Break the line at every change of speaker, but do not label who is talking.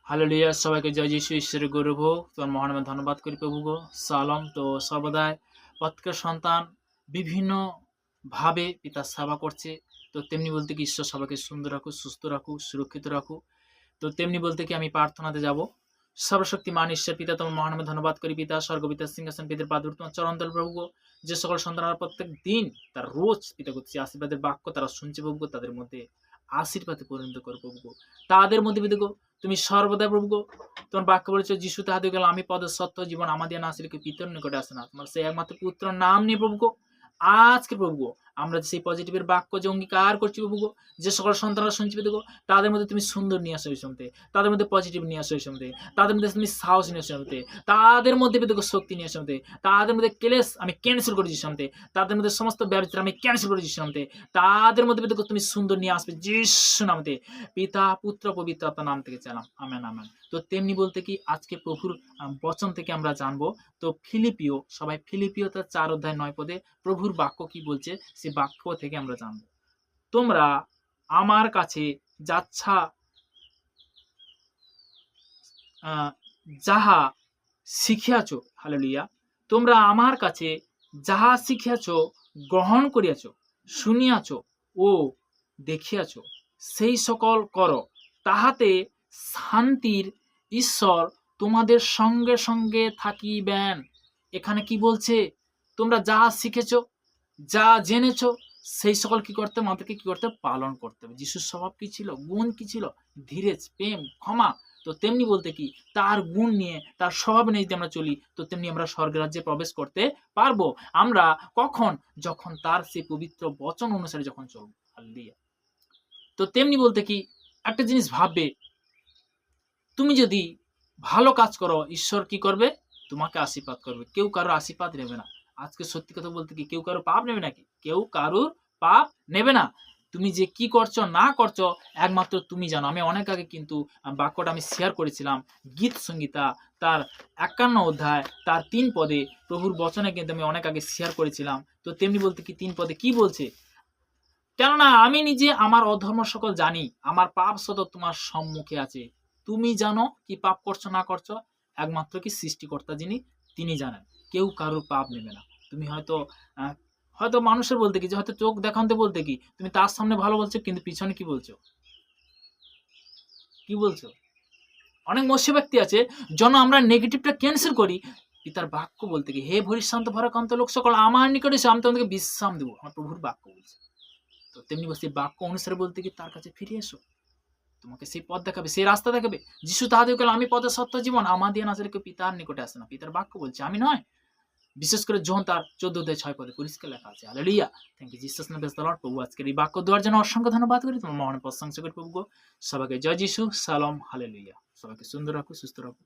Hallelujah, সবাইকে জয় যিশু, ঈশ্বরের গৌরব হোক। তোমার মহান নামে ধন্যবাদ করি প্রভু গো। সালাম। তো সর্বদাই প্রত্যেকের সন্তান বিভিন্ন ভাবে পিতার সেবা করছে। তো তেমনি বলতে কি ঈশ্বর সবাইকে সুন্দর রাখুক, সুস্থ রাখুক, সুরক্ষিত রাখুক। তো তেমনি বলতে কি আমি প্রার্থনাতে যাব। সর্বশক্তিমান ঈশ্বর পিতা, তোমার মহান নামে ধন্যবাদ করি পিতা। স্বর্গপিতার সিংহাসন পিতার পাদুর তোমার চরণতল প্রভু গো। যে সকল সন্তানরা প্রত্যেক দিন তার রোজ পিতা করছে আশীর্বাদের বাক্য তারা শুনছে প্রভু গো, তাদের মধ্যে আশীর্বাদে পরিণত করো প্রভু গো। তাদের মধ্যে পিতা গো তুমি সর্বদা প্রভু গো, তোমার বাক্য বলেছো যিশু তাহাদের গেল আমি পদের সত্য জীবন আমাদের না আসলে পিতর নিকটে আসে না, তোমার সেই একমাত্র পুত্র নাম নিয়ে প্রভু গো আজকে প্রভু গো আমরা সেই পজিটিভের বাক্য যে অঙ্গীকার করছি প্রভু গো, যে সকল সন্তানরা শুনছি প্রভু গো, তাদের মধ্যে তুমি সুন্দর নিয়ে আসো এই শুনতে, তাদের মধ্যে পজিটিভ নিয়ে আসো এই শুনতে, তাদের মধ্যে তুমি সাহস নিয়ে আসো শুনতে, তাদের মধ্যে প্রভু গো শক্তি নিয়ে আসো শুনতে, তাদের মধ্যে ক্লেশ আমি ক্যান্সেল করেছি শুনতে, তাদের মধ্যে সমস্ত ব্যবস্থা আমি ক্যান্সেল করেছি শুনতে, তাদের মধ্যে প্রভু তুমি সুন্দর নিয়ে আসবে যিশু নামে, পিতা পুত্র পবিত্র আত্মার নাম থেকে চালাম, আমেন আমেন। তো তেমনি বলতে কি আজকে প্রভুর বচন থেকে আমরা জানবো। তো ফিলিপিও, সবাই ফিলিপিও তার 4 অধ্যায় 9 পদে প্রভুর বাক্য কি বলছে সে বাক্য থেকে আমরা জানবো। তোমরা আমার কাছে যাচ্ছা যাহা শিখিয়াছ, হালেলুয়া, তোমরা আমার কাছে যাহা শিখিয়াছ, গ্রহণ করিয়াছ, শুনিয়াছ ও দেখিয়াছ, সেই সকল করো, তাহাতে শান্তির ঈশ্বর তোমাদের সঙ্গে সঙ্গে থাকিবেন। এখানে কি বলছে? তোমরা যা শিখেছ, যা জেনেছ, সেই সকল কি করতে আমাদেরকে কি করতে পালন করতে হবে। যিশুর স্বভাব কি ছিল, গুণ কি ছিল? ধীরেজ, প্রেম, ক্ষমা। তো তেমনি বলতে কি তার গুণ নিয়ে, তার স্বভাব নিয়ে যদি আমরা চলি, তো তেমনি আমরা স্বর্গ রাজ্যে প্রবেশ করতে পারবো। আমরা কখন? যখন তার সেই পবিত্র বচন অনুসারে যখন চলবো। হালেলুয়া। তো তেমনি বলতে কি একটা জিনিস ভাববে, তুমি যদি ভালো কাজ করো ঈশ্বর কি করবে? তোমাকে আশীর্বাদ করবে। কেউ কারো আশীর্বাদ নেবে না। আজকে সত্যি কথা বলতে কি কেউ কারো পাপ নেবে নাকি? কেউ কারোর পাপ নেবে না। তুমি যে কি করছো না করছো একমাত্র তুমি জানো। আমি অনেক আগে কিন্তু বাক্যটা আমি শেয়ার করেছিলাম, গীত সংগীতা তার 51 অধ্যায় তার 3 পদে প্রভুর বচনে কিন্তু আমি অনেক আগে শেয়ার করেছিলাম। তো তেমনি বলতে কি 3 পদে কি বলছে? কেননা আমি নিজে আমার অধর্ম সকল জানি, আমার পাপ সত তোমার সম্মুখে আছে। তুমি জানো কি পাপ করছো না করছো, একমাত্র কি সৃষ্টিকর্তা যিনি তিনি জানেন। কেউ কারোর পাপ নেবে না। তুমি হয়তো হয়তো মানুষের বলতে কি যে হয়তো চোখ দেখাতে বলতে কি তুমি তার সামনে ভালো বলছো কিন্তু পিছনে কি বলছো, কি বলছো? অনেক মৎস্য ব্যক্তি আছে যেন আমরা নেগেটিভটা ক্যান্সেল করি। পিতার বাক্য বলতে কি হে ভরিশ্রান্ত ভারাক্রান্ত লোক সকল আমার নিকটে এসো, আমি তোমাদেরকে বিশ্রাম দেবো, আমার প্রভুর বাক্য বলছে। তো তেমনি বলছি বাক্য অনুসারে বলতে কি তার কাছে ফিরে এসো, তোমাকে সেই পথ দেখাবে, সেই রাস্তা দেখাবে। যিশু তাহাদের গেল আমি পথে সত্য জীবন আমার দিয়ে না কেউ পিতার নিকটে আসে না। পিতার বাক্য বলছে, আমি নয়। বিশেষ করে যোহন তার 14 অধ্যায় 6 পদে পরিষ্কার লেখা আছে। Hallelujah, thank you Jesus name praise the Lord. প্রভু আজকের এই বাক্য দেওয়ার জন্য অসংখ্য ধন্যবাদ করি, তোমার মহান প্রশংসা করি প্রভু। সবাইকে জয় যিশু, সালাম, হালেলুয়া। সবাইকে সুন্দর রাখো, সুস্থ রাখো।